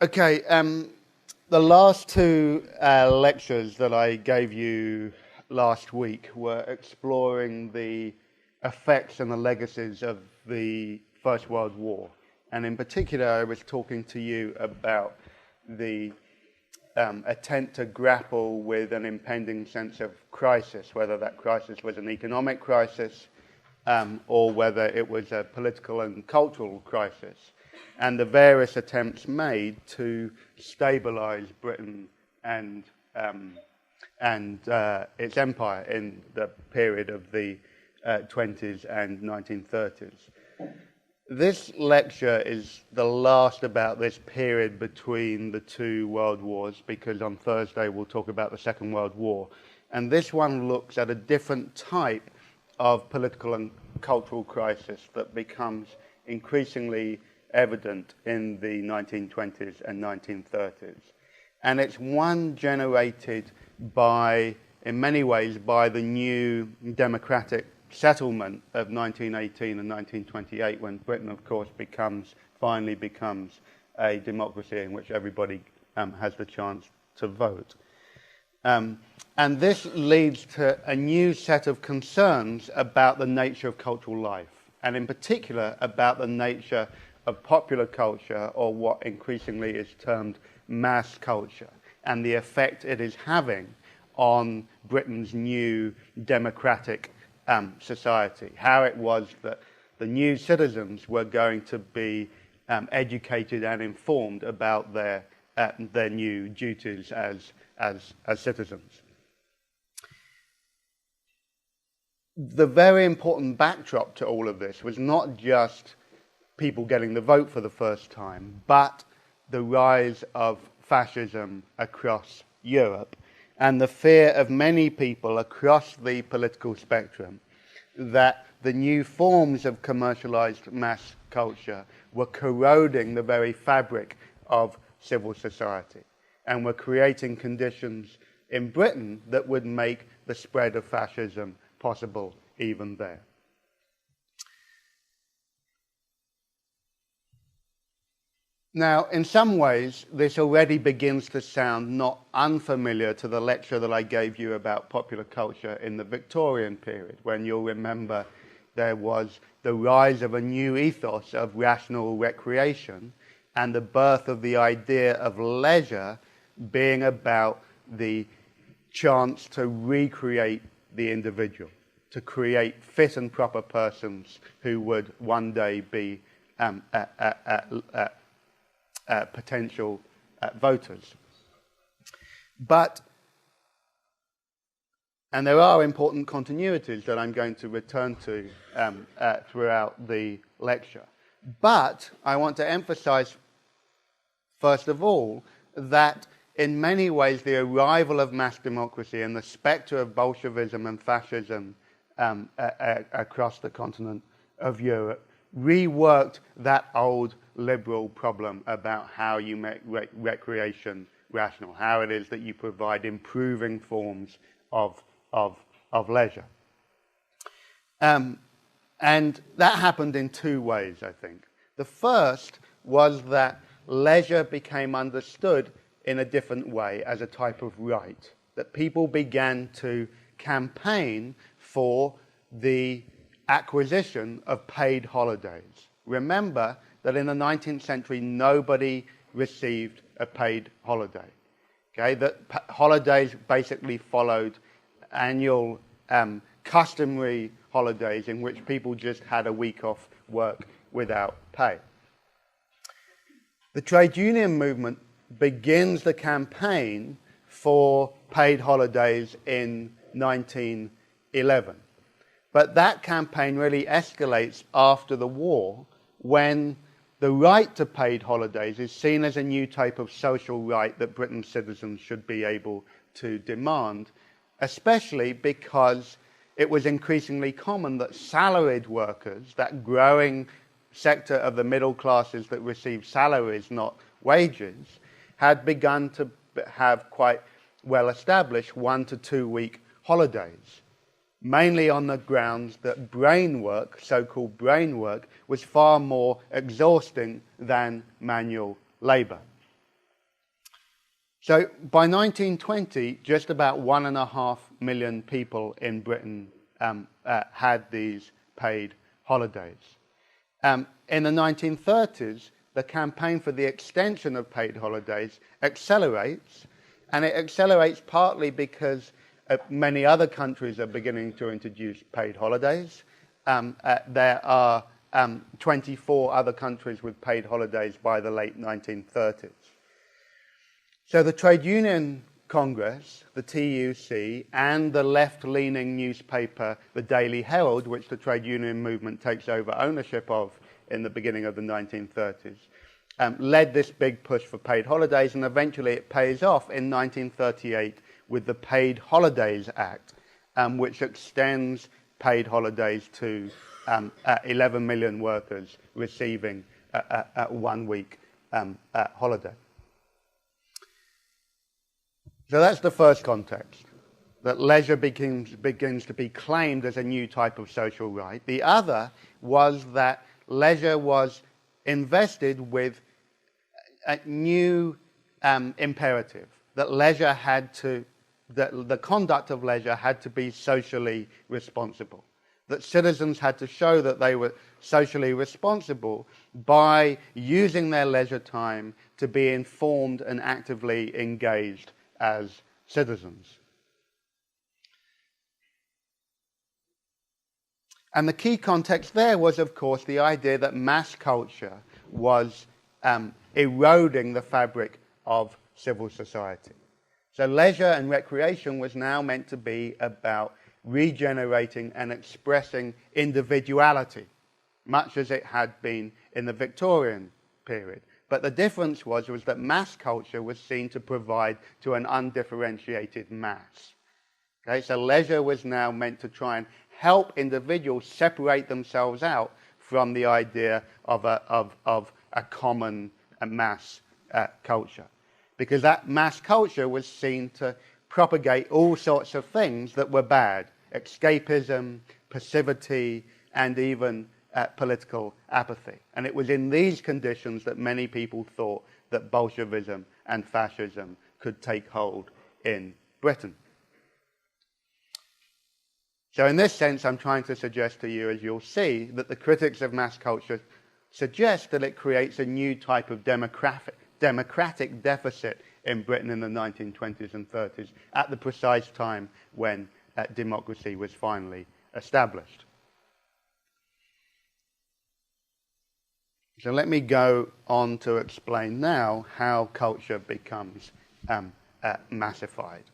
Okay, the last two lectures that I gave you last week were exploring the effects and the legacies of the First World War. And in particular, I was talking to you about the attempt to grapple with an impending sense of crisis, whether that crisis was an economic crisis or whether it was a political and cultural crisis, and the various attempts made to stabilize Britain and its empire in the period of the 20s and 1930s. This lecture is the last about this period between the two world wars, because on Thursday we'll talk about the Second World War. And this one looks at a different type of political and cultural crisis that becomes increasingly evident in the 1920s and 1930s. And it's one generated by, in many ways, by the new democratic settlement of 1918 and 1928, when Britain, of course, finally becomes a democracy in which everybody has the chance to vote. And this leads to a new set of concerns about the nature of cultural life, and in particular about the nature of popular culture, or what increasingly is termed mass culture, and the effect it is having on Britain's new democratic society, how it was that the new citizens were going to be educated and informed about their new duties as citizens. The very important backdrop to all of this was not just people getting the vote for the first time, but the rise of fascism across Europe, and the fear of many people across the political spectrum that the new forms of commercialized mass culture were corroding the very fabric of civil society, and were creating conditions in Britain that would make the spread of fascism possible even there. Now, in some ways, this already begins to sound not unfamiliar to the lecture that I gave you about popular culture in the Victorian period, when you'll remember there was the rise of a new ethos of rational recreation and the birth of the idea of leisure being about the chance to recreate the individual, to create fit and proper persons who would one day be potential voters. And there are important continuities that I'm going to return to throughout the lecture. But I want to emphasize, first of all, that in many ways the arrival of mass democracy and the spectre of Bolshevism and fascism across the continent of Europe reworked that old liberal problem about how you make recreation rational, how it is that you provide improving forms of leisure. And that happened in two ways, I think. The first was that leisure became understood in a different way as a type of right, that people began to campaign for the acquisition of paid holidays. Remember that in the 19th century, nobody received a paid holiday. Okay, that holidays basically followed annual customary holidays in which people just had a week off work without pay. The trade union movement begins the campaign for paid holidays in 1911. But that campaign really escalates after the war, when the right to paid holidays is seen as a new type of social right that Britain's citizens should be able to demand, especially because it was increasingly common that salaried workers, that growing sector of the middle classes that received salaries, not wages, had begun to have quite well-established 1 to 2 week holidays, mainly on the grounds that brain work, so-called brain work, was far more exhausting than manual labor. So by 1920, just about 1.5 million people in Britain had these paid holidays. In the 1930s, the campaign for the extension of paid holidays accelerates, and it accelerates partly because many other countries are beginning to introduce paid holidays. There are 24 other countries with paid holidays by the late 1930s. So the Trade Union Congress, the TUC, and the left-leaning newspaper, the Daily Herald, which the trade union movement takes over ownership of in the beginning of the 1930s, led this big push for paid holidays, and eventually it pays off in 1938 with the Paid Holidays Act, which extends paid holidays to 11 million workers receiving a 1 week holiday. So that's the first context, that leisure begins to be claimed as a new type of social right. The other was that leisure was invested with a new imperative, that leisure had to, that the conduct of leisure had to be socially responsible, that citizens had to show that they were socially responsible by using their leisure time to be informed and actively engaged as citizens. And the key context there was, of course, the idea that mass culture was eroding the fabric of civil society. So leisure and recreation was now meant to be about regenerating and expressing individuality, much as it had been in the Victorian period. But the difference was that mass culture was seen to provide to an undifferentiated mass. Okay, so leisure was now meant to try and help individuals separate themselves out from the idea of a common mass culture. Because that mass culture was seen to propagate all sorts of things that were bad: escapism, passivity, and even political apathy. And it was in these conditions that many people thought that Bolshevism and fascism could take hold in Britain. So in this sense, I'm trying to suggest to you, as you'll see, that the critics of mass culture suggest that it creates a new type of democratic deficit in Britain in the 1920s and 30s, at the precise time when democracy was finally established. So let me go on to explain now how culture becomes massified.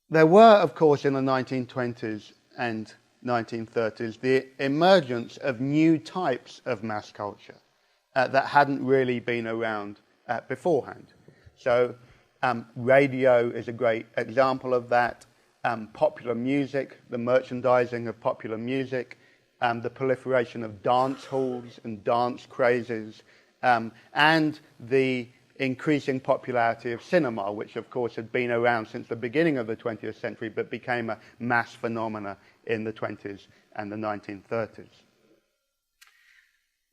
There were, of course, in the 1920s and 1930s, the emergence of new types of mass culture that hadn't really been around beforehand. So radio is a great example of that. Popular music, the merchandising of popular music, the proliferation of dance halls and dance crazes, and the increasing popularity of cinema, which of course had been around since the beginning of the 20th century but became a mass phenomena in the 20s and the 1930s.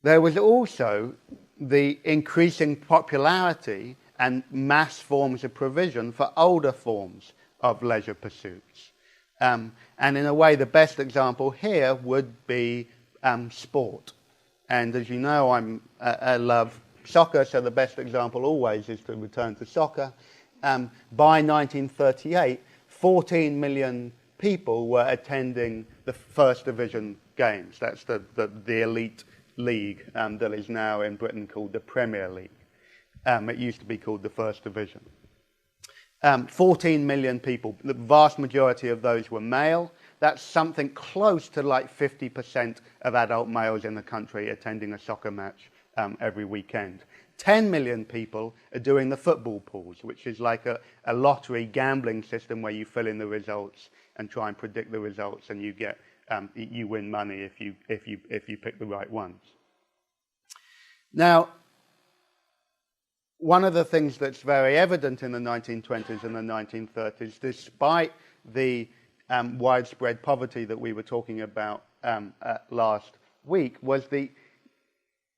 There was also the increasing popularity and mass forms of provision for older forms of leisure pursuits. And in a way, the best example here would be sport. And as you know, I love soccer, so the best example always is to return to soccer. By 1938, 14 million people were attending the First Division games. That's the elite league that is now in Britain called the Premier League. It used to be called the First Division. 14 million people, the vast majority of those were male. That's something close to like 50% of adult males in the country attending a soccer match every weekend. 10 million people are doing the football pools, which is like a lottery gambling system where you fill in the results and try and predict the results, and you get you win money if you pick the right ones. Now, one of the things that's very evident in the 1920s and the 1930s, despite the widespread poverty that we were talking about last week, was the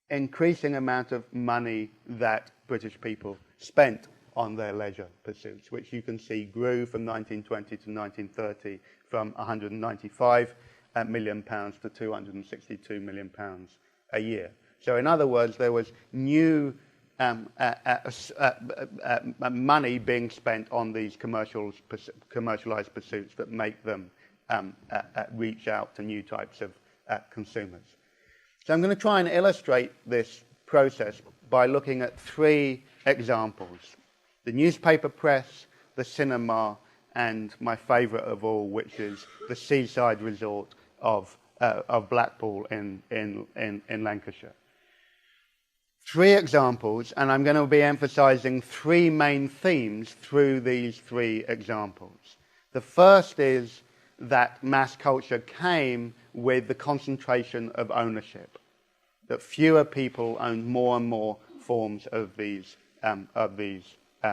increasing amount of money that British people spent on their leisure pursuits, which you can see grew from 1920 to 1930 from £195 million to £262 million a year. So in other words, there was new money being spent on these commercialized pursuits that make them reach out to new types of consumers. So I'm going to try and illustrate this process by looking at three examples: the newspaper press, the cinema, and my favourite of all, which is the seaside resort of Blackpool in Lancashire. Three examples, and I'm going to be emphasising three main themes through these three examples. The first is that mass culture came with the concentration of ownership, that fewer people owned more and more forms of these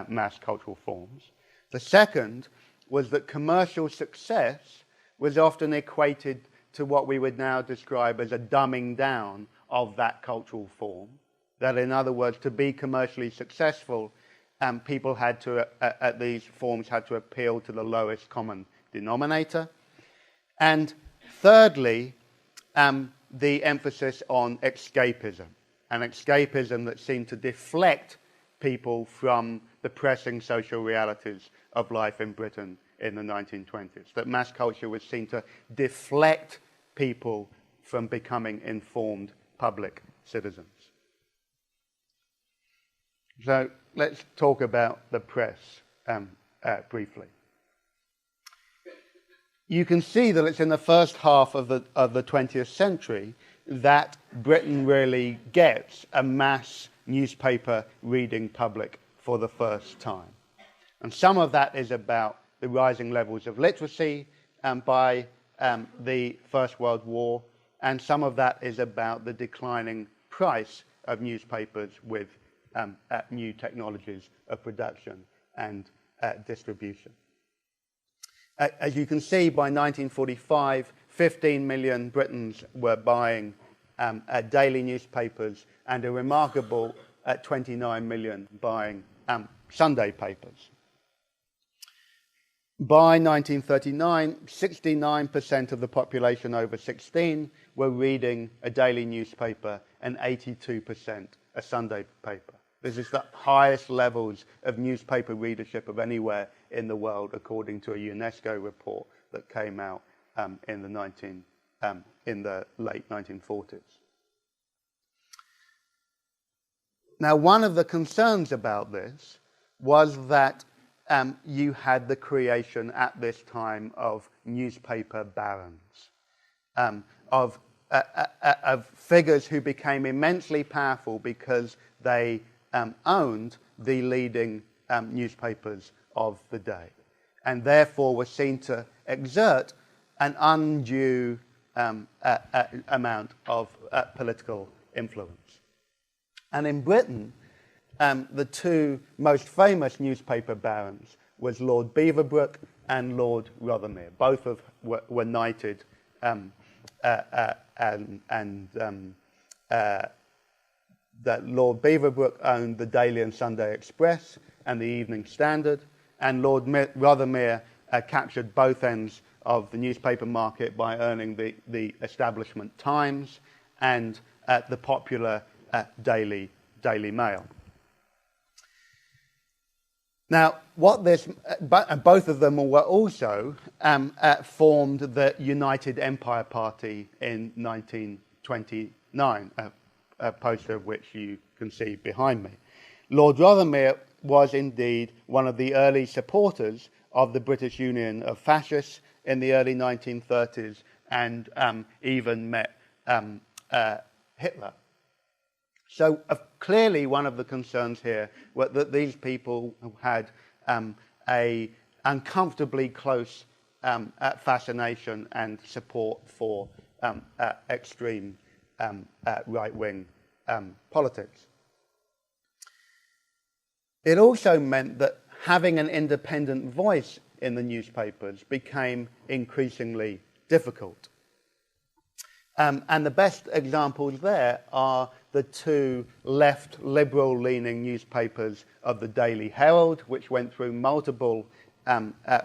mass cultural forms. The second was that commercial success was often equated to what we would now describe as a dumbing down of that cultural form. That, in other words, to be commercially successful, people had to, these forms had to appeal to the lowest common denominator. And thirdly, the emphasis on escapism, an escapism that seemed to deflect people from the pressing social realities of life in Britain in the 1920s, that mass culture was seen to deflect people from becoming informed public citizens. So let's talk about the press briefly. You can see that it's in the first half of the 20th century that Britain really gets a mass newspaper reading public for the first time. And some of that is about the rising levels of literacy by the First World War, and some of that is about the declining price of newspapers with new technologies of production and distribution. As you can see, by 1945, 15 million Britons were buying daily newspapers, and a remarkable 29 million buying Sunday papers. By 1939, 69% of the population over 16 were reading a daily newspaper and 82% a Sunday paper. This is the highest levels of newspaper readership of anywhere in the world, according to a UNESCO report that came out in the late 1940s. Now, one of the concerns about this was that you had the creation at this time of newspaper barons, of figures who became immensely powerful because they owned the leading newspapers of the day, and therefore were seen to exert an undue amount of political influence. And in Britain, the two most famous newspaper barons was Lord Beaverbrook and Lord Rothermere. Both were knighted, that Lord Beaverbrook owned the Daily and Sunday Express and the Evening Standard, and Lord Rothermere captured both ends of the newspaper market by owning the Establishment Times and the popular Daily Mail. Now, both of them were also formed the United Empire Party in 1929, a poster of which you can see behind me. Lord Rothermere was indeed one of the early supporters of the British Union of Fascists in the early 1930s, and even met Hitler. So clearly one of the concerns here was that these people had a uncomfortably close fascination and support for extreme right-wing politics. It also meant that having an independent voice in the newspapers became increasingly difficult. And the best examples there are the two left liberal-leaning newspapers of the Daily Herald, which went through multiple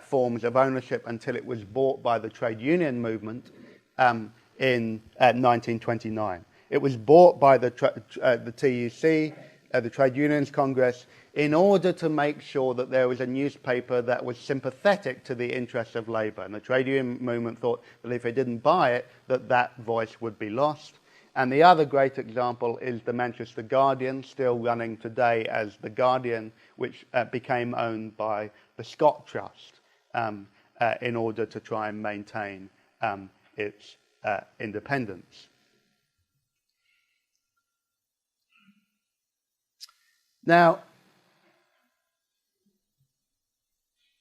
forms of ownership until it was bought by the trade union movement in 1929. It was bought by the TUC, the Trade Unions Congress, in order to make sure that there was a newspaper that was sympathetic to the interests of labour. And the trade union movement thought that if they didn't buy it, that voice would be lost. And the other great example is the Manchester Guardian, still running today as The Guardian, which became owned by the Scott Trust in order to try and maintain its independence. Now,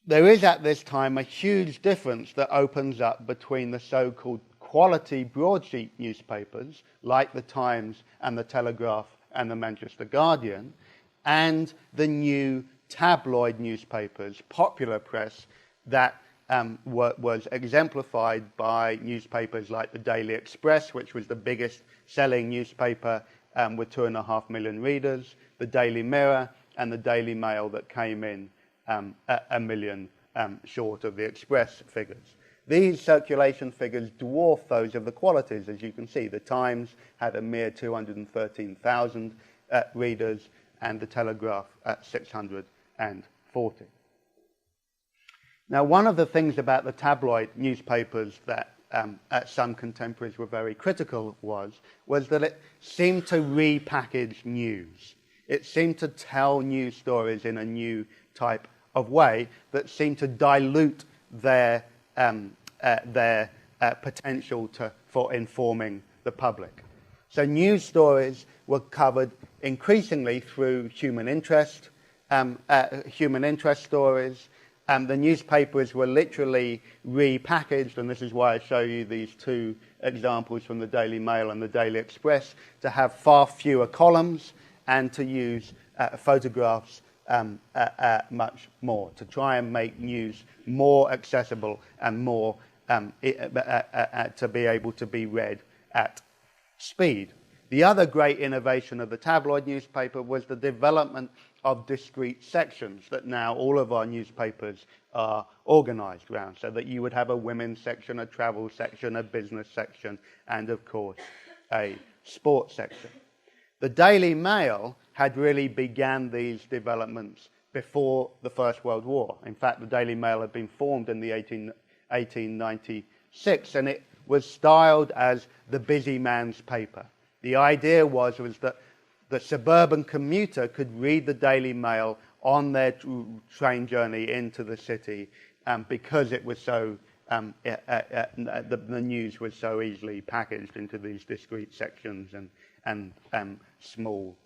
there is at this time a huge difference that opens up between the so-called quality broadsheet newspapers, like the Times and the Telegraph and the Manchester Guardian, and the new tabloid newspapers, popular press, that was exemplified by newspapers like the Daily Express, which was the biggest selling newspaper with 2.5 million readers, the Daily Mirror, and the Daily Mail that came in a million short of the Express figures. These circulation figures dwarf those of the qualities, as you can see. The Times had a mere 213,000 readers, and the Telegraph at 640. Now, one of the things about the tabloid newspapers that some contemporaries were very critical was that it seemed to repackage news. It seemed to tell news stories in a new type of way that seemed to dilute their potential for informing the public. So news stories were covered increasingly through human interest stories. The newspapers were literally repackaged, and this is why I show you these two examples from the Daily Mail and the Daily Express, to have far fewer columns and to use photographs much more, to try and make news more accessible and more to be able to be read at speed. The other great innovation of the tabloid newspaper was the development of discrete sections that now all of our newspapers are organized around, so that you would have a women's section, a travel section, a business section, and of course a sports section. The Daily Mail had really began these developments before the First World War. In fact, the Daily Mail had been formed in the 1896, and it was styled as the busy man's paper. The idea was that the suburban commuter could read the Daily Mail on their train journey into the city because it was so the news was so easily packaged into these discrete sections and small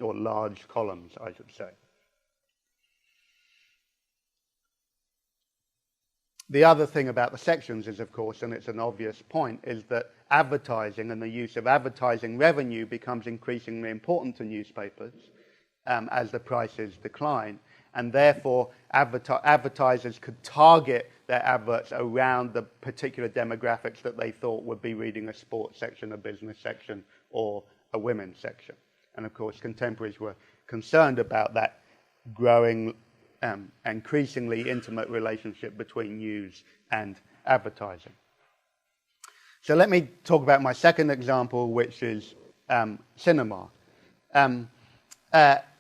or large columns, I should say. The other thing about the sections is, of course, and it's an obvious point, is that advertising and the use of advertising revenue becomes increasingly important to newspapers as the prices decline. And therefore, advertisers could target their adverts around the particular demographics that they thought would be reading a sports section, a business section, or a women's section. And of course, contemporaries were concerned about that growing, increasingly intimate relationship between news and advertising. So let me talk about my second example, which is cinema. And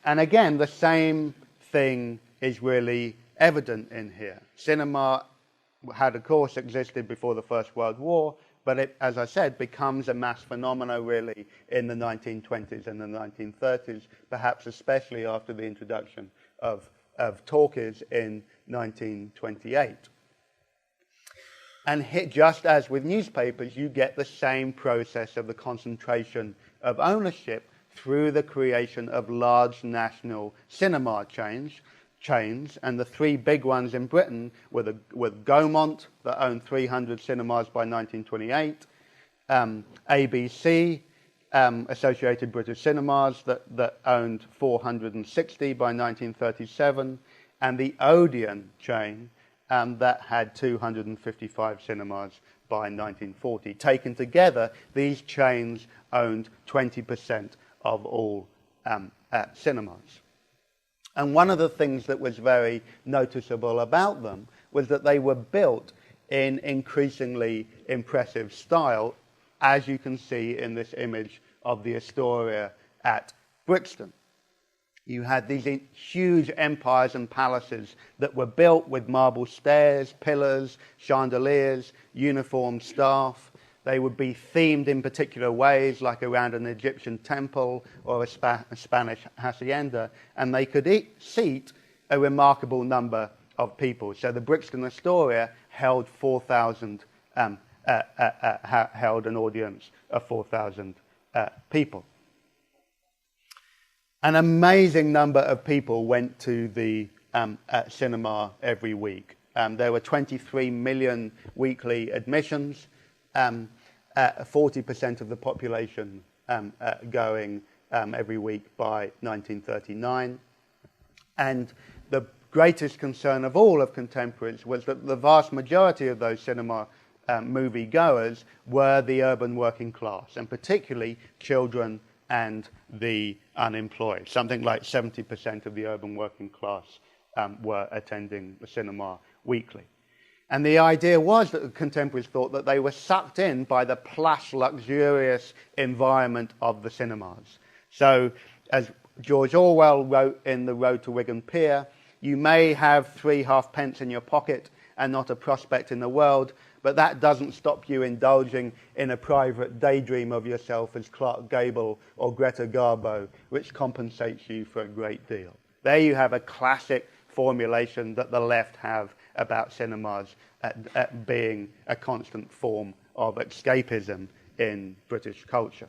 again, the same thing is really evident in here. Cinema had, of course, existed before the First World War, but it, as I said, becomes a mass phenomenon really in the 1920s and the 1930s, perhaps especially after the introduction of talkies in 1928. And just as with newspapers, you get the same process of the concentration of ownership through the creation of large national cinema chains, and the three big ones in Britain were Gaumont, that owned 300 cinemas by 1928, ABC, Associated British Cinemas, that owned 460 by 1937, and the Odeon chain that had 255 cinemas by 1940. Taken together, these chains owned 20% of all cinemas. And one of the things that was very noticeable about them was that they were built in increasingly impressive style, as you can see in this image of the Astoria at Brixton. You had these huge empires and palaces that were built with marble stairs, pillars, chandeliers, uniformed staff. They would be themed in particular ways, like around an Egyptian temple or a Spanish hacienda, and they could seat a remarkable number of people. So the Brixton Astoria held 4,000, held an audience of 4,000 people. An amazing number of people went to the cinema every week. There were 23 million weekly admissions, 40% of the population going every week by 1939. And the greatest concern of all of contemporaries was that the vast majority of those cinema movie goers were the urban working class, and particularly children and the unemployed. Something like 70% of the urban working class were attending the cinema weekly. And the idea was that the contemporaries thought that they were sucked in by the plush, luxurious environment of the cinemas. So, as George Orwell wrote in The Road to Wigan Pier, you may have 3 halfpence in your pocket and not a prospect in the world, but that doesn't stop you indulging in a private daydream of yourself as Clark Gable or Greta Garbo, which compensates you for a great deal. There you have a classic formulation that the left have about cinemas being a constant form of escapism in British culture.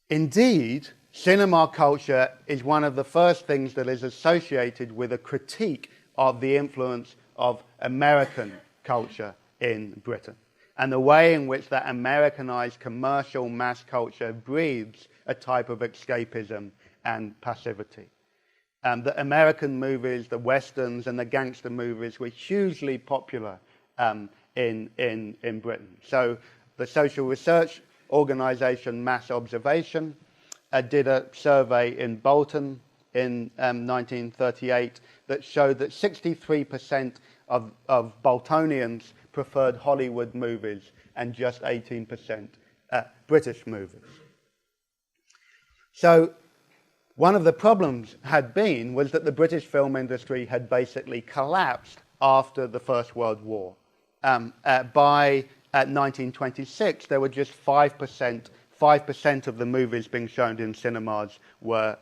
Indeed, cinema culture is one of the first things that is associated with a critique of the influence of American culture in Britain, and the way in which that Americanized commercial mass culture breeds a type of escapism and passivity. The American movies, the westerns and the gangster movies were hugely popular in Britain. So the social research organization Mass Observation did a survey in Bolton in 1938 that showed that 63% of Boltonians preferred Hollywood movies and just 18% British movies. So one of the problems was that the British film industry had basically collapsed after the First World War. By 1926, there were just 5% of the movies being shown in cinemas were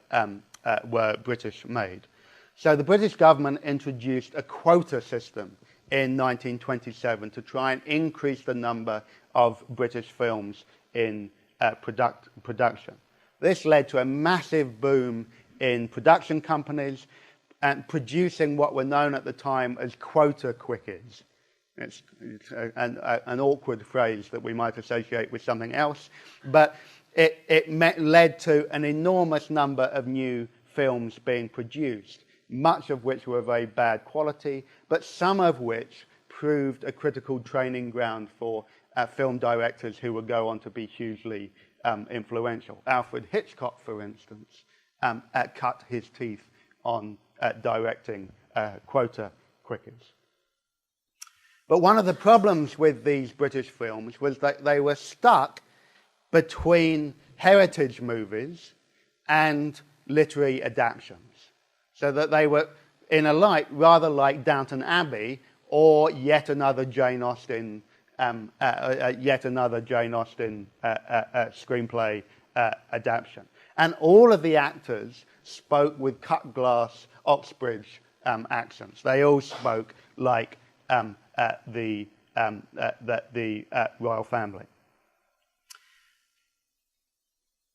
British made. So the British government introduced a quota system in 1927 to try and increase the number of British films in production. This led to a massive boom in production companies and producing what were known at the time as quota quickies. It's an awkward phrase that we might associate with something else, but it led to an enormous number of new films being produced, much of which were very bad quality, but some of which proved a critical training ground for film directors who would go on to be hugely influential. Alfred Hitchcock, for instance, cut his teeth on directing quota quickies. But one of the problems with these British films was that they were stuck between heritage movies and literary adaptations, so that they were in a light rather like Downton Abbey or yet another Jane Austen screenplay adaptation. And all of the actors spoke with cut glass Oxbridge accents. They all spoke like the royal family.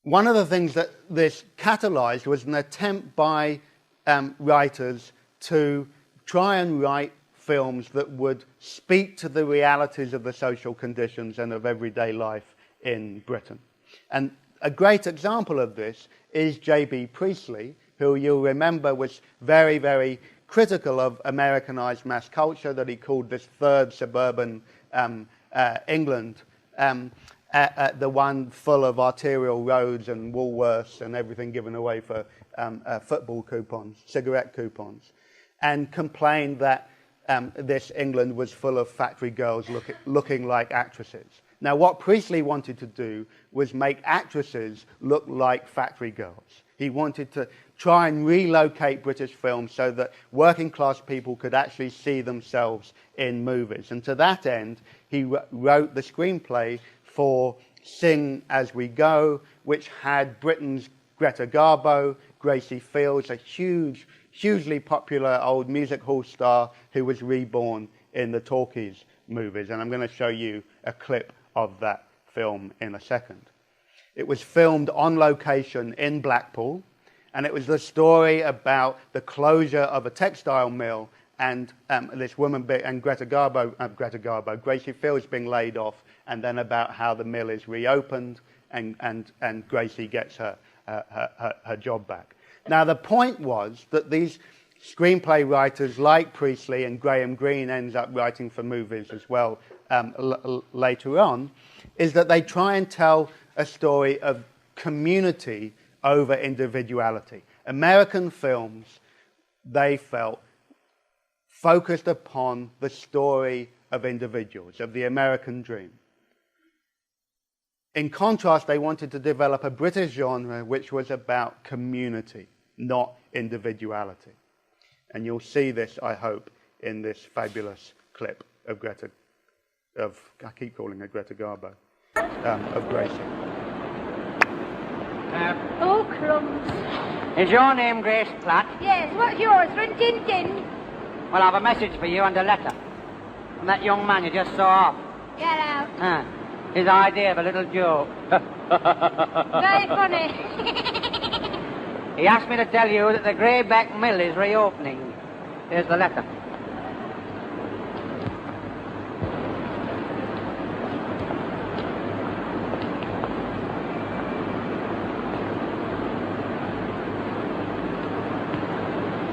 One of the things that this catalyzed was an attempt by writers to try and write films that would speak to the realities of the social conditions and of everyday life in Britain. And a great example of this is J.B. Priestley, who you'll remember was very, very critical of Americanized mass culture that he called this third suburban England, the one full of arterial roads and Woolworths and everything given away for football coupons, cigarette coupons, and complained that this England was full of factory girls looking like actresses. Now, what Priestley wanted to do was make actresses look like factory girls. He wanted to try and relocate British films so that working class people could actually see themselves in movies. And to that end, he wrote the screenplay for Sing As We Go, which had Britain's Greta Garbo, Gracie Fields, a hugely popular old music hall star who was reborn in the Talkies movies. And I'm going to show you a clip of that film in a second. It was filmed on location in Blackpool, and it was the story about the closure of a textile mill and this woman and Gracie Fields being laid off, and then about how the mill is reopened and Gracie gets her job back. Now, the point was that these screenplay writers like Priestley, and Graham Greene ends up writing for movies as well later on, is that they try and tell a story of community over individuality. American films, they felt, focused upon the story of individuals, of the American dream. In contrast, they wanted to develop a British genre which was about community, not individuality. And you'll see this, I hope, in this fabulous clip of I keep calling her Greta Garbo, of Gracie. Oh, crumbs. Is your name Grace Platt? Yes, what's yours? Rin Tin Tin? Well, I have a message for you and a letter from that young man you just saw off. Get out. His idea of a little joke. Very funny. He asked me to tell you that the Greybeck Mill is reopening. Here's the letter.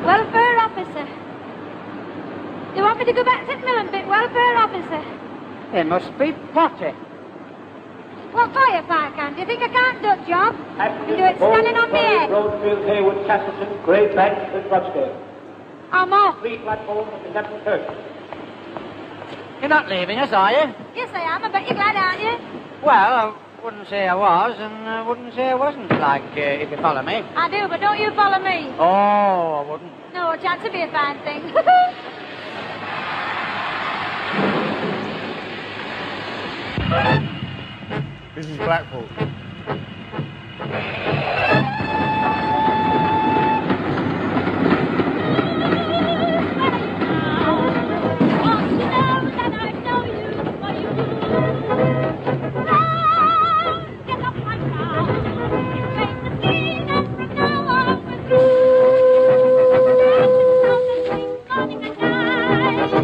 Welfare officer. You want me to go back to the mill and bit welfare officer? It must be potty. What firefight can? Do you think I can't do a job? You do it standing on my head. Rosefield, Haywood, Castleton, Greybank and Rochdale. I'm off. 3 platforms at 11:30. You're not leaving us, are you? Yes, I am. I bet you're glad, aren't you? Well, I wouldn't say I was, and I wouldn't say I wasn't, like, if you follow me. I do, but don't you follow me. Oh, I wouldn't. No, a chance to be a fine thing. This is Blackpool.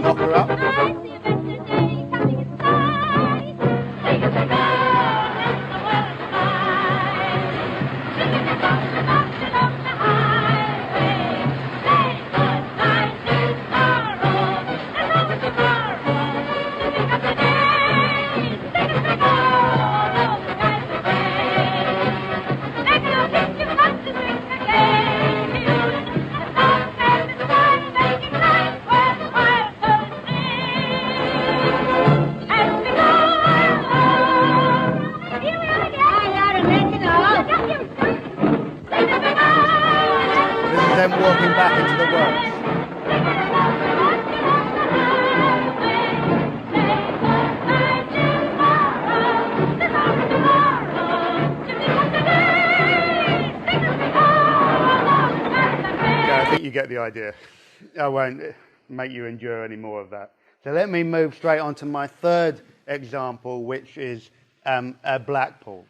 Knock her up. Them walking back into the works. Yeah, I think you get the idea. I won't make you endure any more of that. So let me move straight on to my third example, which is Blackpool.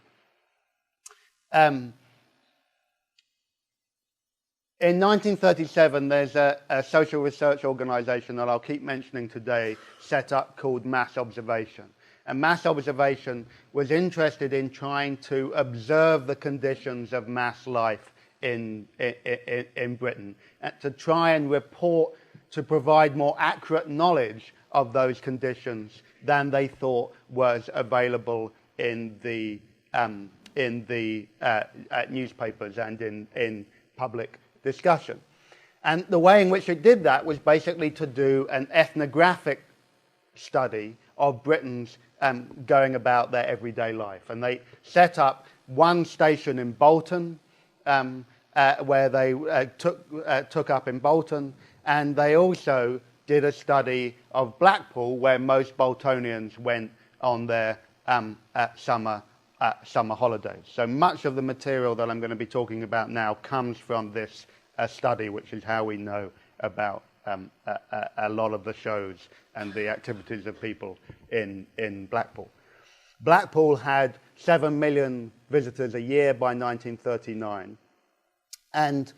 In 1937, there's a social research organisation that I'll keep mentioning today, set up called Mass Observation. And Mass Observation was interested in trying to observe the conditions of mass life in Britain, to try and report, to provide more accurate knowledge of those conditions than they thought was available in the newspapers and in public discussion. And the way in which it did that was basically to do an ethnographic study of Britons going about their everyday life. And they set up one station in Bolton, where they took up in Bolton, and they also did a study of Blackpool, where most Boltonians went on their summer holidays. So much of the material that I'm going to be talking about now comes from this study, which is how we know about a lot of the shows and the activities of people in Blackpool. Blackpool had 7 million visitors a year by 1939, and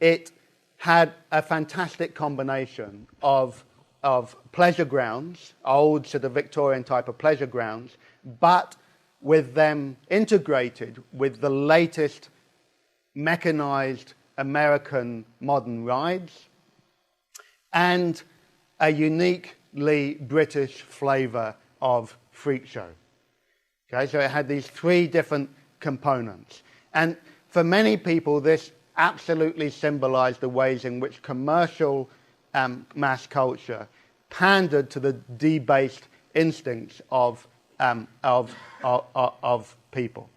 it had a fantastic combination of pleasure grounds, old sort of Victorian type of pleasure grounds, but with them integrated with the latest mechanized American modern rides and a uniquely British flavor of freak show. Okay, so it had these three different components. And for many people, this absolutely symbolized the ways in which commercial mass culture pandered to the debased instincts of people.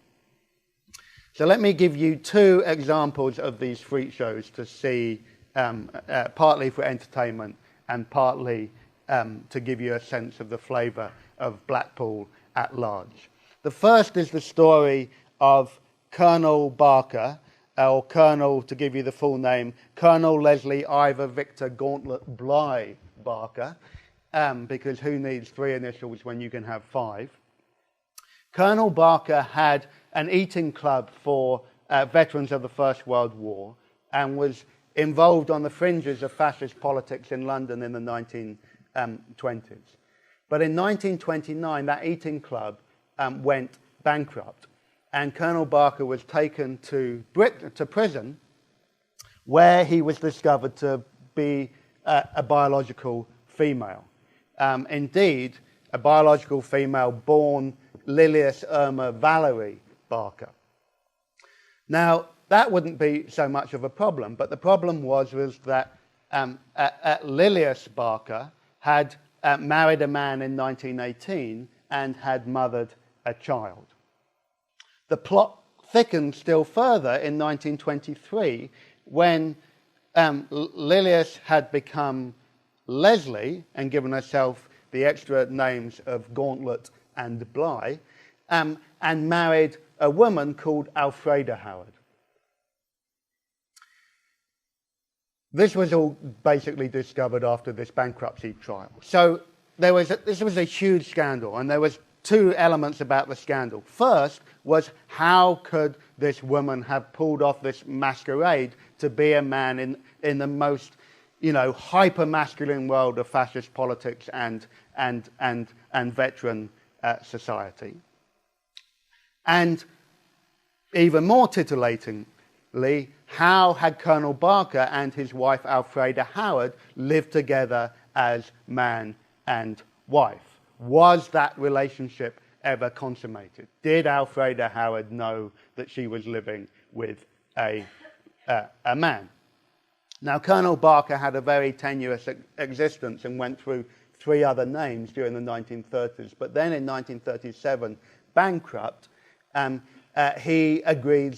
So let me give you two examples of these freak shows to see, partly for entertainment and partly to give you a sense of the flavour of Blackpool at large. The first is the story of Colonel Barker, or Colonel, to give you the full name, Colonel Leslie Ivor Victor Gauntlet Bligh Barker, because who needs three initials when you can have five? Colonel Barker had an eating club for veterans of the First World War and was involved on the fringes of fascist politics in London in the 1920s. But in 1929, that eating club went bankrupt, and Colonel Barker was taken to prison, where he was discovered to be a biological female. Indeed, a biological female born Lilias Irma Valerie Barker. Now, that wouldn't be so much of a problem, but the problem was that Lilias Barker had married a man in 1918 and had mothered a child. The plot thickened still further in 1923 when Lilias had become Leslie and given herself the extra names of Gauntlet and Bligh, and married a woman called Alfreda Howard. This was all basically discovered after this bankruptcy trial. So this was a huge scandal, and there was two elements about the scandal. First was, how could this woman have pulled off this masquerade to be a man in the most, hyper-masculine world of fascist politics and veteran society? And even more titillatingly, how had Colonel Barker and his wife Alfreda Howard lived together as man and wife? Was that relationship ever consummated? Did Alfreda Howard know that she was living with a man? Now, Colonel Barker had a very tenuous existence and went through three other names during the 1930s, but then in 1937, bankrupt, he agreed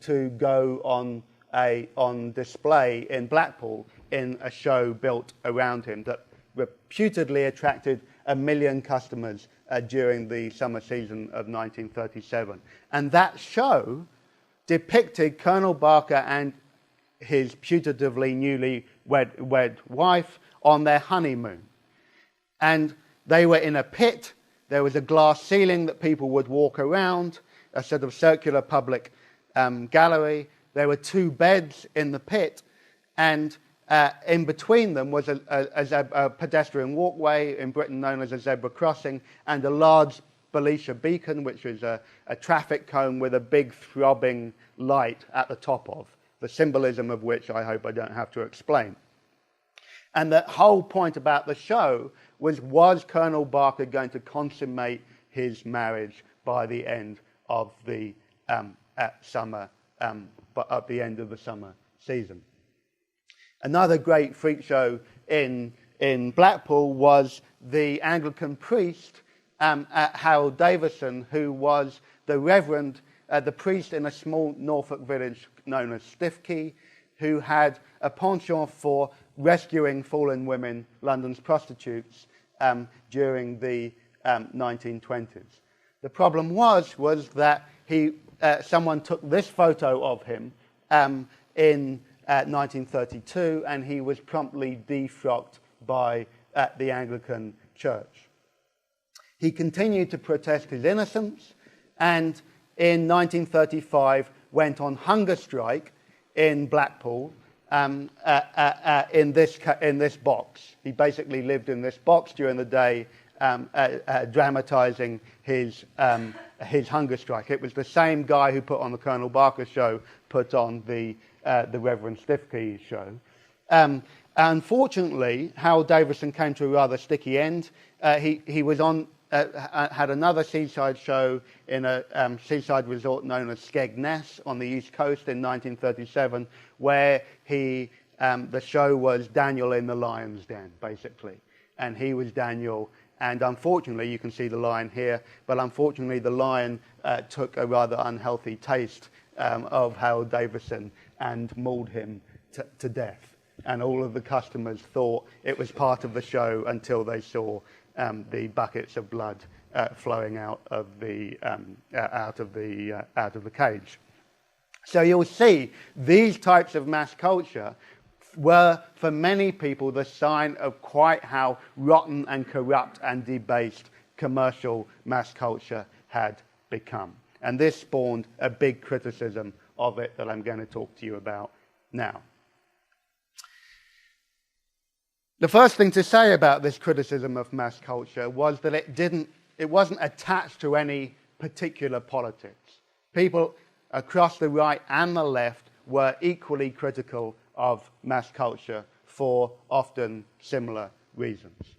to go on display in Blackpool in a show built around him that reputedly attracted 1 million customers during the summer season of 1937. And that show depicted Colonel Barker and his putatively newly wed wife on their honeymoon. And they were in a pit. There was a glass ceiling that people would walk around, a sort of circular public gallery. There were two beds in the pit, and in between them was a pedestrian walkway, in Britain known as a zebra crossing, and a large Belisha beacon, which is a traffic cone with a big throbbing light at the top of, the symbolism of which I hope I don't have to explain. And the whole point about the show was Colonel Barker going to consummate his marriage by the end of the but at the end of the summer season? Another great freak show in Blackpool was the Anglican priest Harold Davison, who was the priest in a small Norfolk village known as Stiffkey, who had a penchant for rescuing fallen women, London's prostitutes, during the 1920s. The problem was that someone took this photo of him in 1932, and he was promptly defrocked by the Anglican Church. He continued to protest his innocence, and in 1935 went on hunger strike in Blackpool in this box. He basically lived in this box during the day, dramatising his hunger strike. It was the same guy who put on the Colonel Barker show, put on the Reverend Stiffkey show. Unfortunately, Harold Davison came to a rather sticky end. He was had another seaside show in a seaside resort known as Skegness on the East Coast in 1937, where the show was Daniel in the Lion's Den, basically. And he was Daniel. And unfortunately, you can see the lion here, but unfortunately the lion took a rather unhealthy taste of Harold Davison and mauled him to death. And all of the customers thought it was part of the show until they saw the buckets of blood flowing out of the cage. So you'll see these types of mass culture were, for many people, the sign of quite how rotten and corrupt and debased commercial mass culture had become. And this spawned a big criticism of it that I'm going to talk to you about now. The first thing to say about this criticism of mass culture was that it wasn't attached to any particular politics. People across the right and the left were equally critical of mass culture for often similar reasons.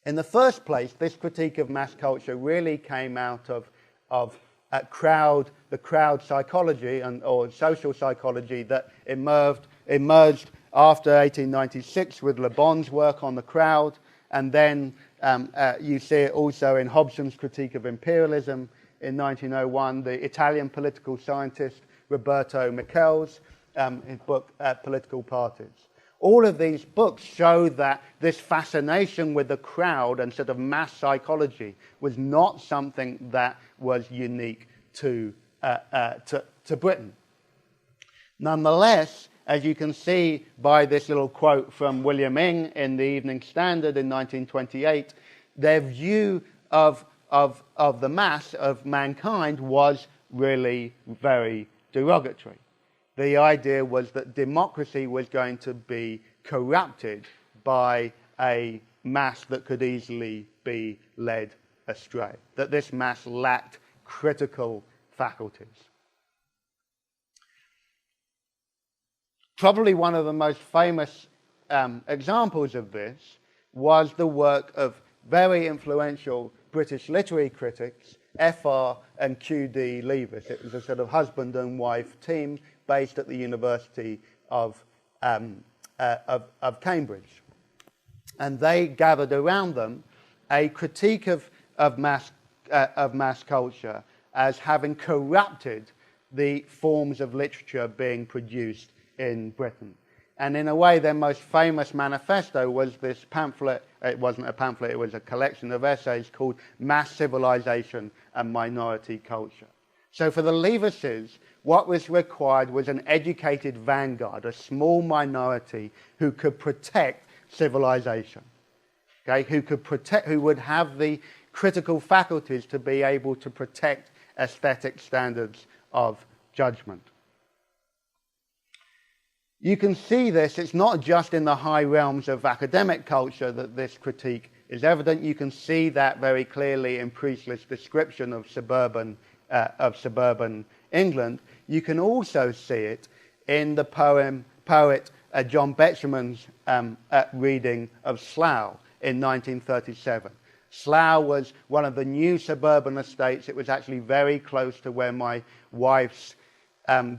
In the first place, this critique of mass culture really came out of the crowd psychology or social psychology that emerged after 1896 with Le Bon's work on the crowd, and then you see it also in Hobson's critique of imperialism in 1901, the Italian political scientist Roberto Michele's his book Political Parties. All of these books show that this fascination with the crowd and sort of mass psychology was not something that was unique to Britain. Nonetheless, as you can see by this little quote from William Ing in the Evening Standard in 1928, their view of the mass, of mankind, was really very derogatory. The idea was that democracy was going to be corrupted by a mass that could easily be led astray, that this mass lacked critical faculties. Probably one of the most famous examples of this was the work of very influential British literary critics, F.R. and Q.D. Leavis. It was a sort of husband and wife team based at the University of Cambridge. And they gathered around them a critique of mass culture as having corrupted the forms of literature being produced in Britain. And in a way, their most famous manifesto was this pamphlet. It wasn't a pamphlet, it was a collection of essays called Mass Civilization and Minority Culture. So for the Leavises, what was required was an educated vanguard, a small minority who could protect civilization, okay? Who would have the critical faculties to be able to protect aesthetic standards of judgment. You can see this, it's not just in the high realms of academic culture that this critique is evident. You can see that very clearly in Priestley's description of suburban England. You can also see it in the poet John Betjeman's reading of Slough in 1937. Slough was one of the new suburban estates. It was actually very close to where my wife's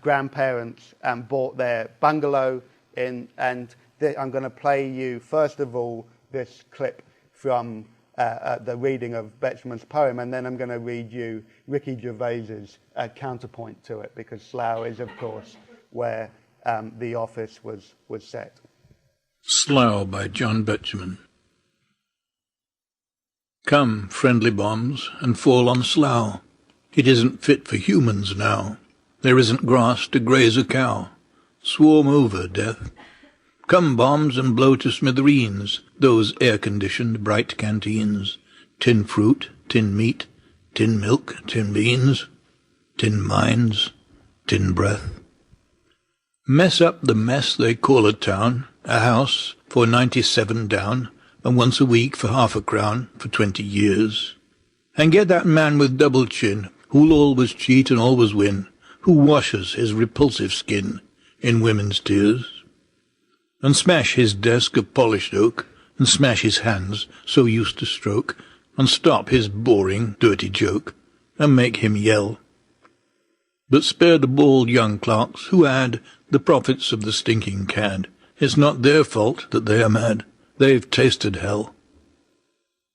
grandparents bought their bungalow in. And I'm going to play you, first of all, this clip from the reading of Betjeman's poem, and then I'm going to read you Ricky Gervais's counterpoint to it, because Slough is, of course, where the office was set. Slough by John Betjeman. Come, friendly bombs, and fall on Slough. It isn't fit for humans now. There isn't grass to graze a cow. Swarm over, death. Come, bombs, and blow to smithereens those air-conditioned bright canteens. Tin fruit, tin meat, tin milk, tin beans, tin minds, tin breath. Mess up the mess they call a town, a house for 97 down, and once a week for half a crown for 20 years. And get that man with double chin, who'll always cheat and always win, who washes his repulsive skin in women's tears. And smash his desk of polished oak, and smash his hands so used to stroke, and stop his boring, dirty joke, and make him yell. But spare the bald young clerks who add the profits of the stinking cad. It's not their fault that they are mad. They've tasted hell.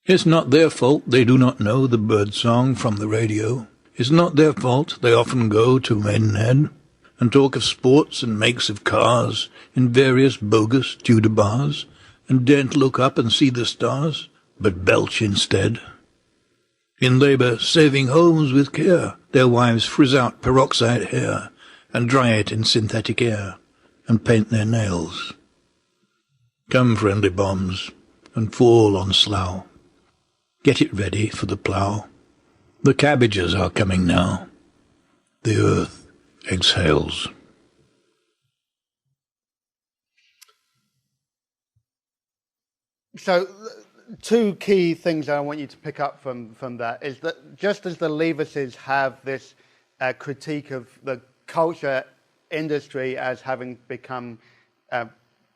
It's not their fault they do not know the bird song from the radio. It's not their fault they often go to Maidenhead and talk of sports and makes of cars in various bogus Tudor bars, and daren't look up and see the stars, but belch instead. In labour, saving homes with care, their wives frizz out peroxide hair and dry it in synthetic air and paint their nails. Come, friendly bombs, and fall on Slough. Get it ready for the plough. The cabbages are coming now. The earth exhales. So, two key things I want you to pick up from that is that just as the Leavises have this critique of the culture industry as having become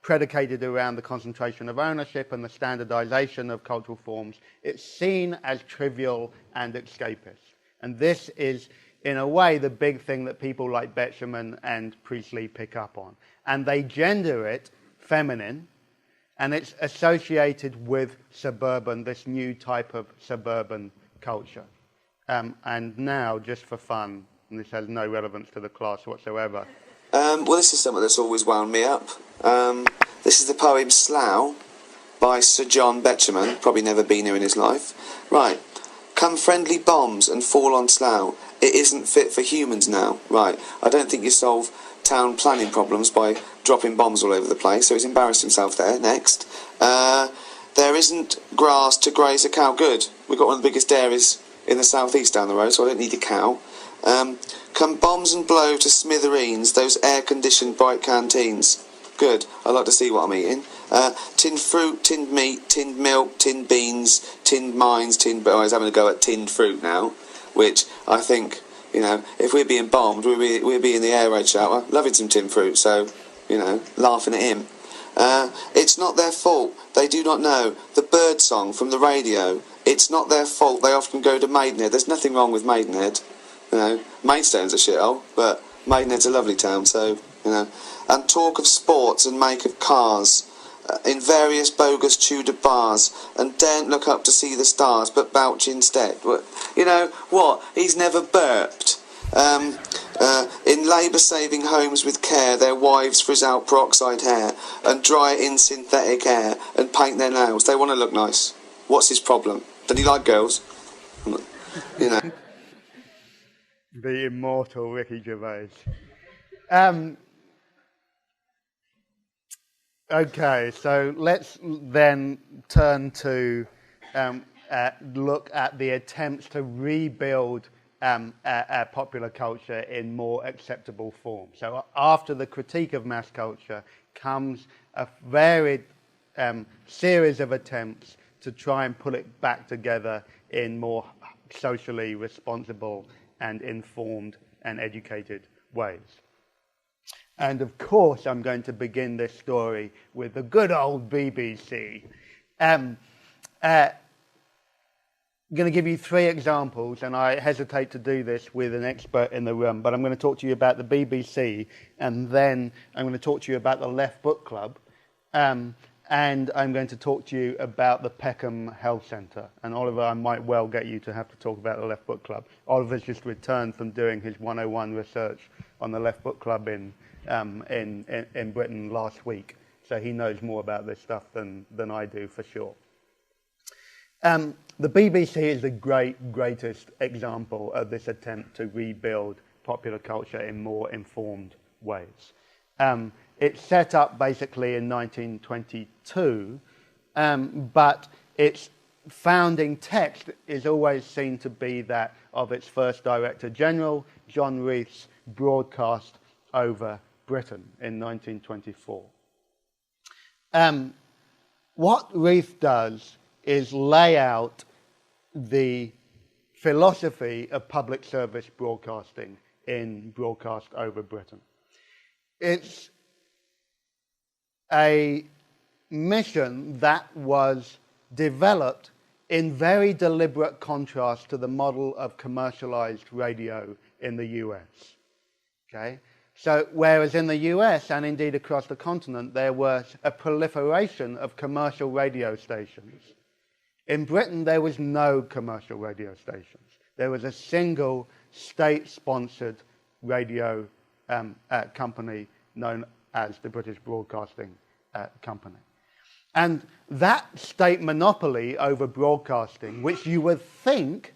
predicated around the concentration of ownership and the standardization of cultural forms, it's seen as trivial and escapist. And this is, in a way, the big thing that people like Betjeman and Priestley pick up on. And they gender it feminine, and it's associated with suburban, this new type of suburban culture. And now, just for fun, and this has no relevance to the class whatsoever. Well, this is something that's always wound me up. This is the poem Slough by Sir John Betjeman, probably never been here in his life. Right. Come friendly bombs and fall on Slough. It isn't fit for humans now. Right. I don't think you solve town planning problems by dropping bombs all over the place, so he's embarrassed himself there. Next. There isn't grass to graze a cow. Good. We've got one of the biggest dairies in the southeast down the road, so I don't need a cow. Come bombs and blow to smithereens those air-conditioned bright canteens. Good. I like to see what I'm eating. Tinned fruit, tinned meat, tinned milk, tinned beans, tinned mines, tinned... Oh, I was having a go at tinned fruit now, which I think, you know, if we're being bombed, we'd be in the air raid shower, loving some tinned fruit, so, you know, laughing at him. It's not their fault. They do not know the bird song from the radio. It's not their fault. They often go to Maidenhead. There's nothing wrong with Maidenhead. You know, Maidstone's a shithole, but Maidenhead's a lovely town, so, you know. And talk of sports and make of cars in various bogus Tudor bars, and daren't look up to see the stars, but belch instead. You know what? He's never burped. In labour-saving homes with care, their wives frizz out peroxide hair and dry it in synthetic air and paint their nails. They want to look nice. What's his problem? Does he like girls? You know. The immortal Ricky Gervais. Okay, so let's then turn to look at the attempts to rebuild popular culture in more acceptable form. So after the critique of mass culture comes a varied series of attempts to try and put it back together in more socially responsible and informed and educated ways. And of course, I'm going to begin this story with the good old BBC. I'm going to give you 3 examples, and I hesitate to do this with an expert in the room, but I'm going to talk to you about the BBC, and then I'm going to talk to you about the Left Book Club, and I'm going to talk to you about the Peckham Health Centre. And Oliver, I might well get you to have to talk about the Left Book Club. Oliver's just returned from doing his 101 research on the Left Book Club in Britain last week, so he knows more about this stuff than I do for sure. The BBC is the greatest example of this attempt to rebuild popular culture in more informed ways. It set up basically in 1922, but its founding text is always seen to be that of its first Director General, John Reith's broadcast over Britain in 1924. What Reith does is lay out the philosophy of public service broadcasting in Broadcast Over Britain. It's a mission that was developed in very deliberate contrast to the model of commercialized radio in the US. Okay? So whereas in the US, and indeed across the continent, there was a proliferation of commercial radio stations, in Britain there was no commercial radio stations. There was a single state-sponsored radio company known as the British Broadcasting Company. And that state monopoly over broadcasting, which you would think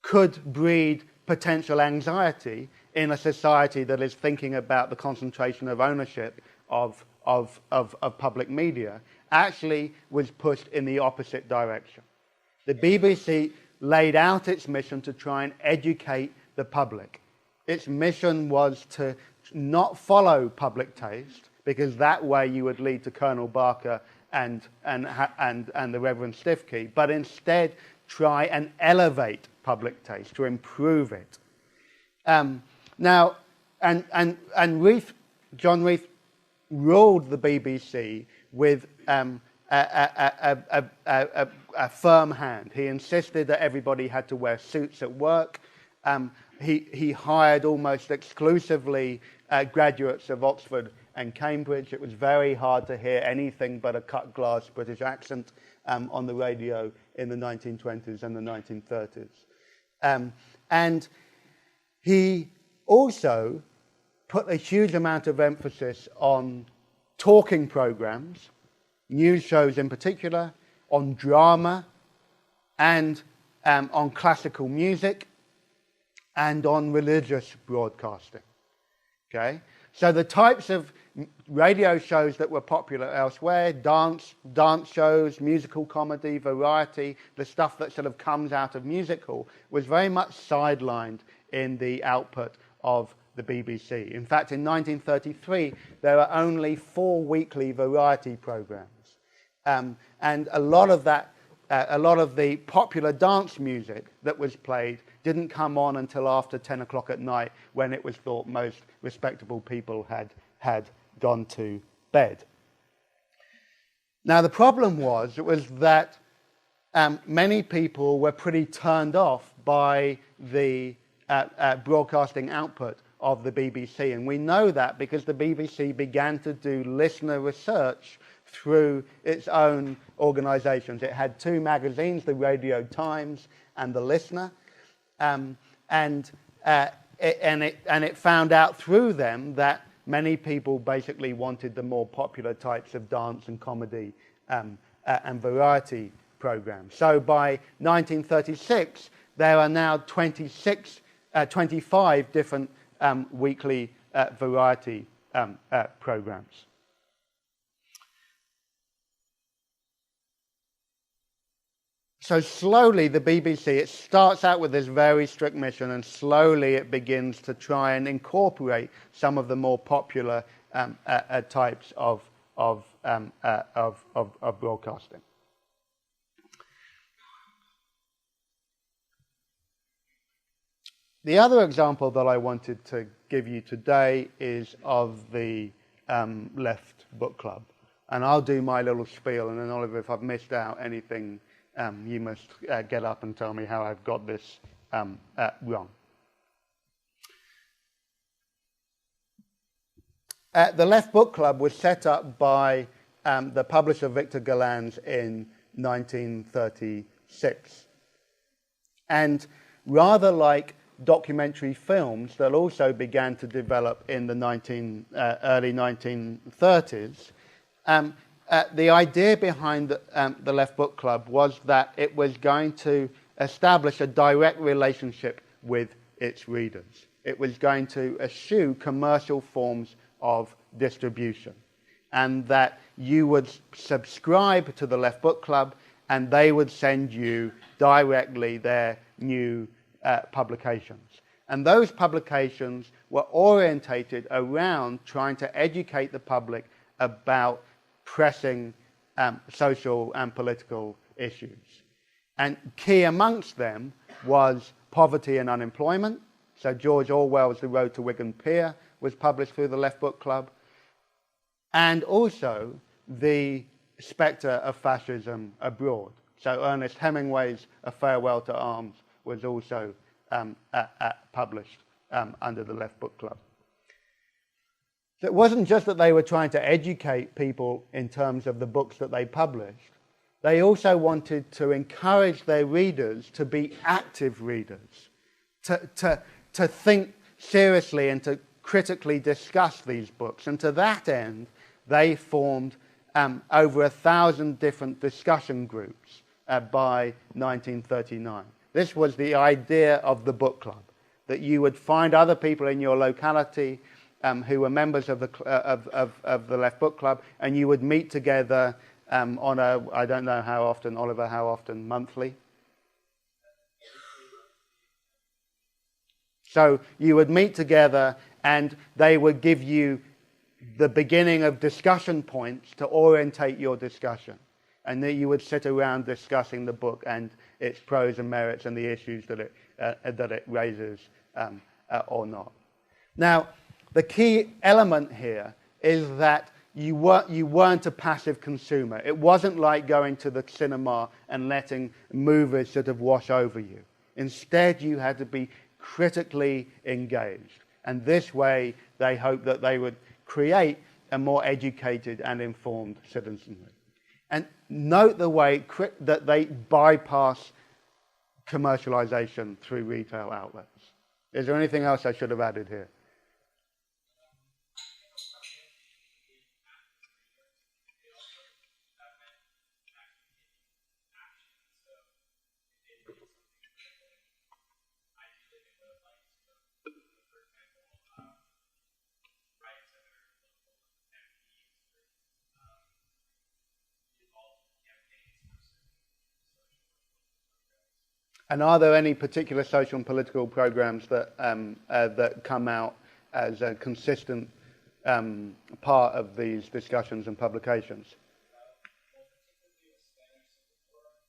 could breed potential anxiety in a society that is thinking about the concentration of ownership of public media, actually was pushed in the opposite direction. The BBC laid out its mission to try and educate the public. Its mission was to not follow public taste, because that way you would lead to Colonel Barker and the Reverend Stiffkey, but instead try and elevate public taste, to improve it. Now, John Reith ruled the BBC with a firm hand. He insisted that everybody had to wear suits at work. He hired almost exclusively graduates of Oxford and Cambridge. It was very hard to hear anything but a cut glass British accent on the radio in the 1920s and the 1930s. And he also put a huge amount of emphasis on talking programs, news shows in particular, on drama, and on classical music, and on religious broadcasting. Okay? So the types of radio shows that were popular elsewhere, dance shows, musical comedy, variety, the stuff that sort of comes out of music hall, was very much sidelined in the output of the BBC. In fact, in 1933, there were only 4 weekly variety programs. And a lot of the popular dance music that was played didn't come on until after 10 o'clock at night, when it was thought most respectable people had gone to bed. Now, the problem was that many people were pretty turned off by the broadcasting output of the BBC. And we know that because the BBC began to do listener research through its own organisations. It had 2 magazines, the Radio Times and the Listener, and it found out through them that many people basically wanted the more popular types of dance and comedy and variety programs. So by 1936, there are now 25 different weekly variety programs. So slowly the BBC, it starts out with this very strict mission, and slowly it begins to try and incorporate some of the more popular types of broadcasting. The other example that I wanted to give you today is of the Left Book Club. And I'll do my little spiel, and then Oliver, if I've missed out anything, you must get up and tell me how I've got this wrong. The Left Book Club was set up by the publisher Victor Gollancz in 1936. And rather like documentary films that also began to develop in the early 1930s, the idea behind the Left Book Club was that it was going to establish a direct relationship with its readers. It was going to eschew commercial forms of distribution, and that you would subscribe to the Left Book Club and they would send you directly their new publications. And those publications were orientated around trying to educate the public about pressing social and political issues. And key amongst them was poverty and unemployment. So George Orwell's The Road to Wigan Pier was published through the Left Book Club. And also the spectre of fascism abroad. So Ernest Hemingway's A Farewell to Arms was also published under the Left Book Club. So it wasn't just that they were trying to educate people in terms of the books that they published. They also wanted to encourage their readers to be active readers, to think seriously and to critically discuss these books. And to that end, they formed over 1,000 different discussion groups by 1939. This was the idea of the book club, that you would find other people in your locality who were members of the Left Book Club, and you would meet together on a, I don't know how often, Oliver, how often, monthly? So you would meet together and they would give you the beginning of discussion points to orientate your discussion. And then you would sit around discussing the book and its pros and merits and the issues that it raises or not. Now, the key element here is that you weren't a passive consumer. It wasn't like going to the cinema and letting movies sort of wash over you. Instead, you had to be critically engaged. And this way, they hoped that they would create a more educated and informed citizenry. And note the way that they bypass commercialization through retail outlets. Is there anything else I should have added here? And are there any particular social and political programs that that come out as a consistent part of these discussions and publications?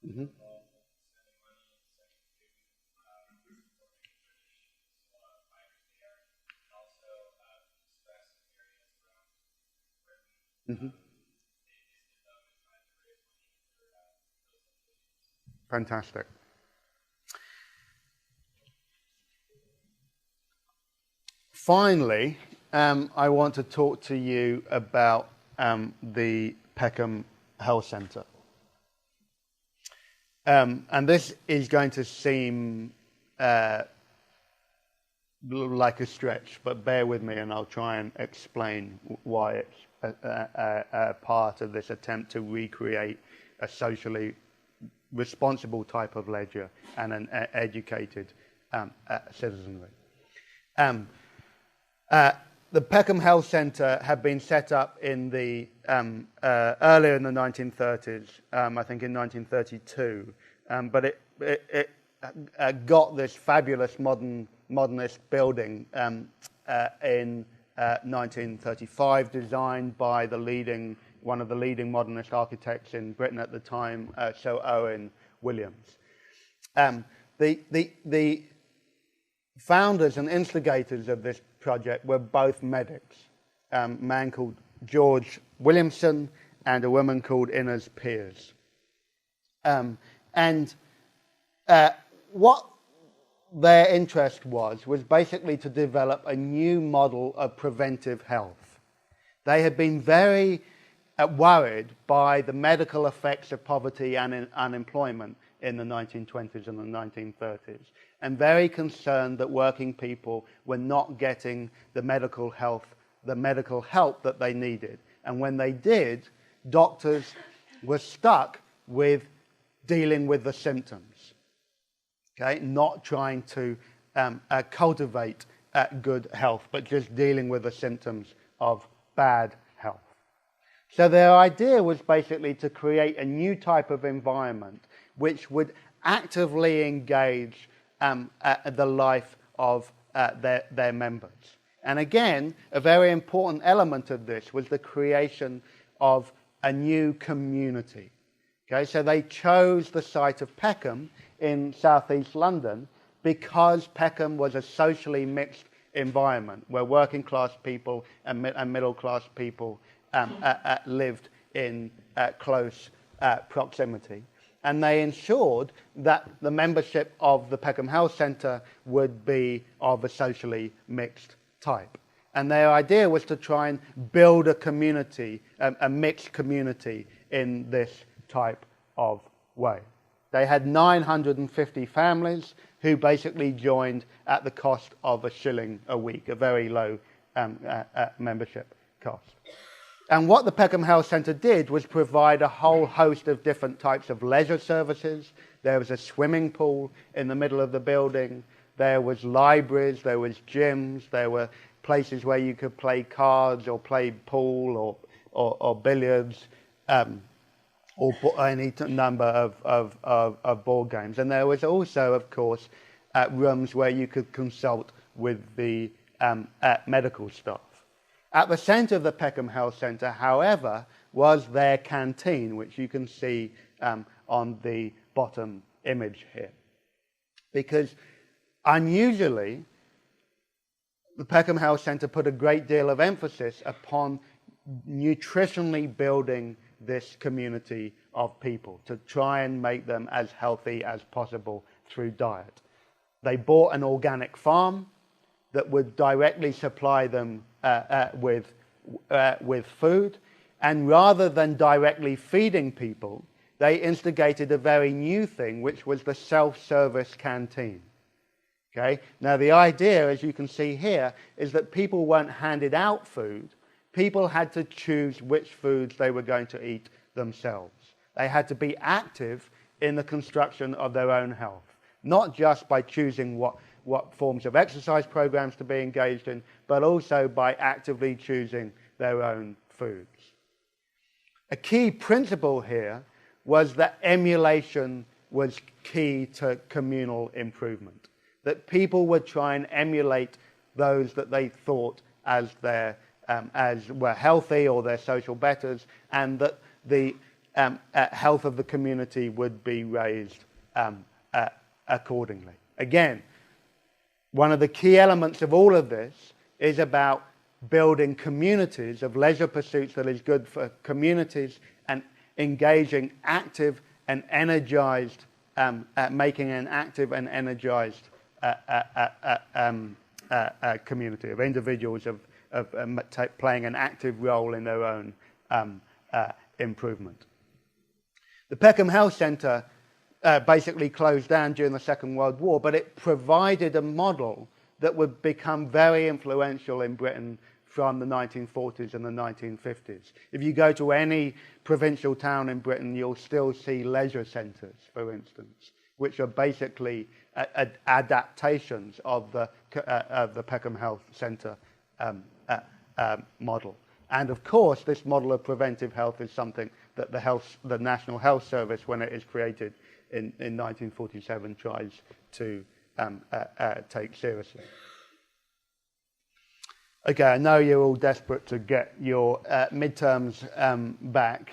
Mm-hmm. Mm-hmm. Fantastic. Finally, I want to talk to you about the Peckham Health Centre. And this is going to seem like a stretch, but bear with me and I'll try and explain why it's a part of this attempt to recreate a socially responsible type of ledger and an educated citizenry. The Peckham Health Centre had been set up in the earlier in the 1930s, I think in 1932, but it got this fabulous modernist building in 1935, designed by one of the leading modernist architects in Britain at the time, Sir Owen Williams. The founders and instigators of this project were both medics, a man called George Williamson and a woman called Inez Pears. What their interest was basically to develop a new model of preventive health. They had been very worried by the medical effects of poverty and unemployment in the 1920s and the 1930s, and very concerned that working people were not getting the medical help that they needed. And when they did, doctors were stuck with dealing with the symptoms, okay? Not trying to cultivate good health, but just dealing with the symptoms of bad health. So their idea was basically to create a new type of environment which would actively engage the life of their members. And again, a very important element of this was the creation of a new community. Okay, so they chose the site of Peckham in southeast London because Peckham was a socially mixed environment where working class people and middle class people lived in close proximity. And they ensured that the membership of the Peckham Health Centre would be of a socially mixed type. And their idea was to try and build a community, a mixed community in this type of way. They had 950 families who basically joined at the cost of £1 a week, a very low membership cost. And what the Peckham Health Centre did was provide a whole host of different types of leisure services. There was a swimming pool in the middle of the building. There was libraries, there was gyms, there were places where you could play cards or play pool or billiards, or any number of board games. And there was also, of course, rooms where you could consult with the medical staff. At the centre of the Peckham Health Centre, however, was their canteen, which you can see on the bottom image here. Because unusually, the Peckham Health Centre put a great deal of emphasis upon nutritionally building this community of people to try and make them as healthy as possible through diet. They bought an organic farm that would directly supply them with food, and rather than directly feeding people, they instigated a very new thing, which was the self-service canteen. Okay? Now the idea, as you can see here, is that people weren't handed out food. People had to choose which foods they were going to eat themselves. They had to be active in the construction of their own health, not just by choosing what forms of exercise programs to be engaged in, but also by actively choosing their own foods. A key principle here was that emulation was key to communal improvement, that people would try and emulate those that they thought as were healthy or their social betters, and that the health of the community would be raised accordingly. Again, one of the key elements of all of this is about building communities of leisure pursuits that is good for communities and engaging active and energized, making an active and energized community of individuals playing an active role in their own improvement. The Peckham Health Centre basically closed down during the Second World War, but it provided a model that would become very influential in Britain from the 1940s and the 1950s. If you go to any provincial town in Britain, you'll still see leisure centres, for instance, which are basically adaptations of the Peckham Health Centre model. And of course, this model of preventive health is something that the National Health Service, when it is created in 1947, tries to take seriously. Okay, I know you're all desperate to get your midterms back,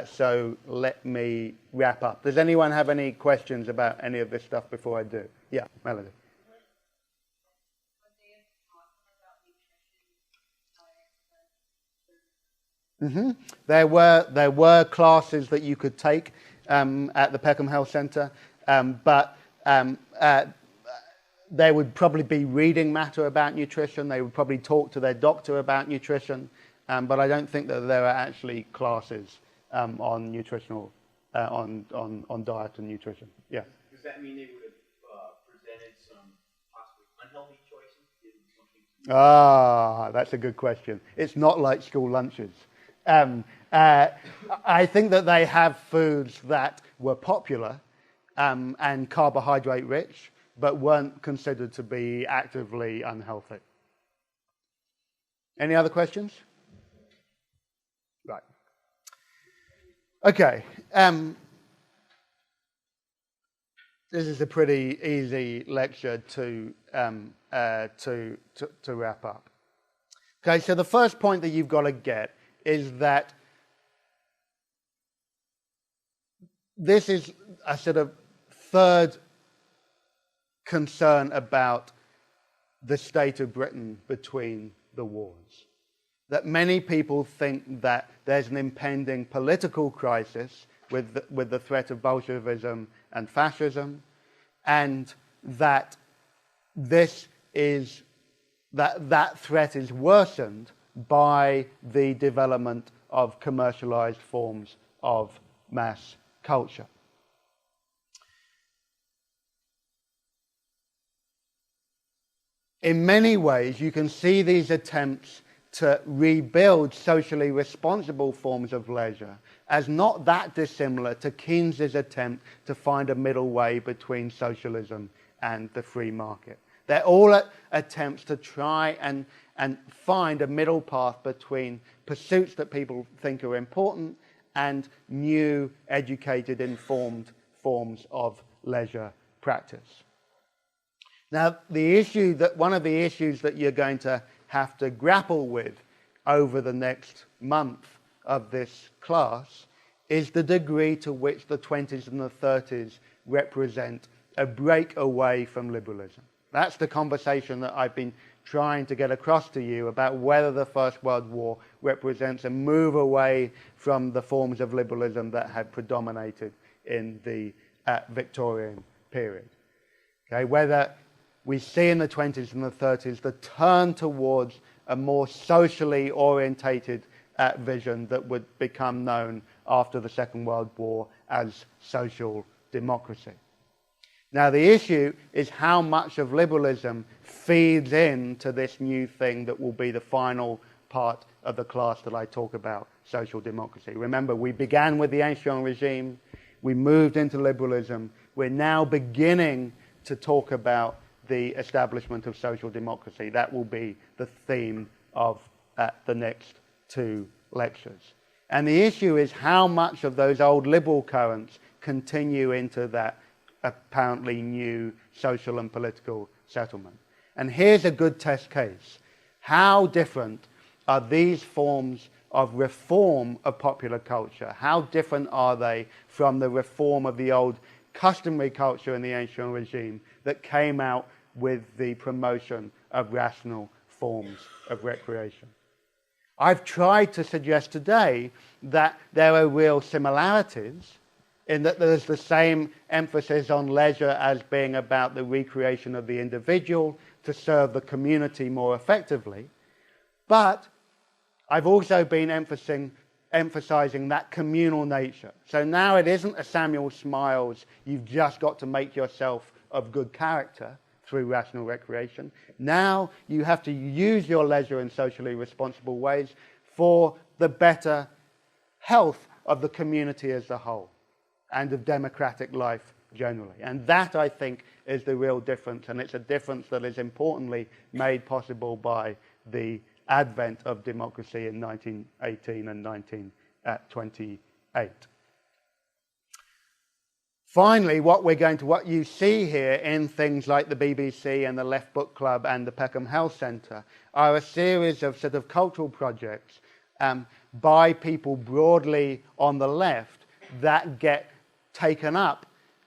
so let me wrap up. Does anyone have any questions about any of this stuff before I do? Yeah, Melody. There were classes that you could take at the Peckham Health Centre, but there would probably be reading matter about nutrition. They would probably talk to their doctor about nutrition, but I don't think that there are actually classes on nutritional, on diet and nutrition. Yeah. Does that mean they would have presented some possibly unhealthy choices? That's a good question. It's not like school lunches. I think that they have foods that were popular and carbohydrate rich, but weren't considered to be actively unhealthy. Any other questions? Right. Okay. This is a pretty easy lecture to wrap up. Okay, so the first point that you've got to get is that this is a sort of third concern about the state of Britain between the wars. That many people think that there's an impending political crisis with the threat of Bolshevism and fascism, and that that threat is worsened by the development of commercialized forms of mass culture. In many ways, you can see these attempts to rebuild socially responsible forms of leisure as not that dissimilar to Keynes's attempt to find a middle way between socialism and the free market. They're all attempts to try and find a middle path between pursuits that people think are important and new, educated, informed forms of leisure practice. Now, one of the issues that you're going to have to grapple with over the next month of this class is the degree to which the 20s and the 30s represent a break away from liberalism. That's the conversation that I've been trying to get across to you about whether the First World War represents a move away from the forms of liberalism that had predominated in the Victorian period. Okay, whether we see in the 20s and the 30s the turn towards a more socially orientated vision that would become known after the Second World War as social democracy. Now, the issue is how much of liberalism feeds into this new thing that will be the final part of the class that I talk about, social democracy. Remember, we began with the ancien regime, we moved into liberalism, we're now beginning to talk about the establishment of social democracy. That will be the theme of the next two lectures. And the issue is how much of those old liberal currents continue into that apparently new social and political settlement. And here's a good test case. How different are these forms of reform of popular culture? How different are they from the reform of the old customary culture in the ancient regime that came out with the promotion of rational forms of recreation? I've tried to suggest today that there are real similarities in that there's the same emphasis on leisure as being about the recreation of the individual to serve the community more effectively. But I've also been emphasizing that communal nature. So now it isn't a Samuel Smiles, you've just got to make yourself of good character through rational recreation. Now you have to use your leisure in socially responsible ways for the better health of the community as a whole and of democratic life generally. And that, I think, is the real difference, and it's a difference that is importantly made possible by the advent of democracy in 1918 and 1928. Finally, what you see here in things like the BBC and the Left Book Club and the Peckham Health Centre are a series of sort of cultural projects by people broadly on the left that get taken up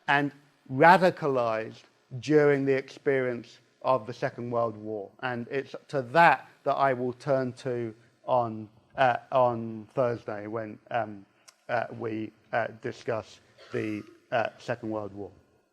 and radicalized during the experience of the Second World War. And it's to that I will turn to on on Thursday when we discuss the Second World War.